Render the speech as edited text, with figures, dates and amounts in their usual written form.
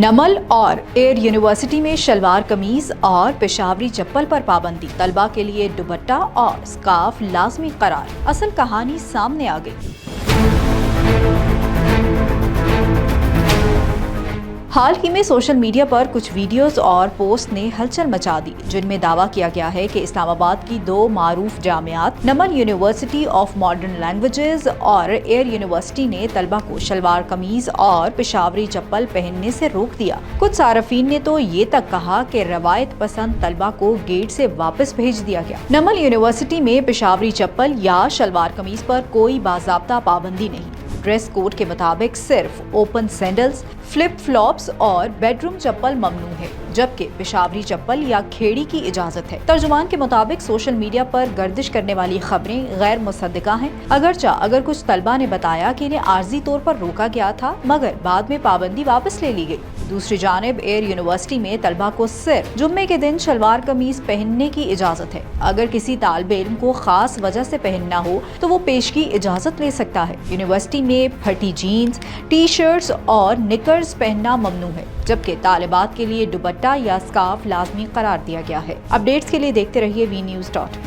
نمل اور air university میں شلوار قمیض اور پشاوری چپل پر پابندی، طلبہ کے لیے دوپٹہ اور اسکارف لازمی قرار۔ اصل کہانی سامنے آ گئی۔ حال ہی میں سوشل میڈیا پر کچھ ویڈیوز اور پوسٹ نے ہلچل مچا دی، جن میں دعویٰ کیا گیا ہے کہ اسلام آباد کی دو معروف جامعات NUML university of modern languages اور ایئر یونیورسٹی نے طلبہ کو شلوار قمیض اور پشاوری چپل پہننے سے روک دیا۔ کچھ صارفین نے تو یہ تک کہا کہ روایت پسند طلبہ کو گیٹ سے واپس بھیج دیا گیا۔ نمل یونیورسٹی میں پشاوری چپل یا شلوار قمیض پر کوئی باضابطہ پابندی نہیں۔ ڈریس کوڈ کے مطابق صرف اوپن سینڈلز، فلپ فلاپس اور بیڈ روم چپل ممنوع ہے، جبکہ پشاوری چپل یا کھیڑی کی اجازت ہے۔ ترجمان کے مطابق سوشل میڈیا پر گردش کرنے والی خبریں غیر مصدقہ ہیں، اگر کچھ طلبہ نے بتایا کہ انہیں عارضی طور پر روکا گیا تھا مگر بعد میں پابندی واپس لے لی گئی۔ دوسری جانب ایئر یونیورسٹی میں طلبہ کو صرف جمعے کے دن شلوار قمیض پہننے کی اجازت ہے۔ اگر کسی طالب علم کو خاص وجہ سے پہننا ہو تو وہ پیشگی اجازت لے سکتا ہے۔ یونیورسٹی میں پھٹی جینز، ٹی شرٹس اور نکرز پہننا ممنوع ہے، جبکہ طالبات کے لیے دوپٹہ یا اسکارف لازمی قرار دیا گیا ہے۔ اپڈیٹس کے لیے دیکھتے رہیے وی نیوز .vnews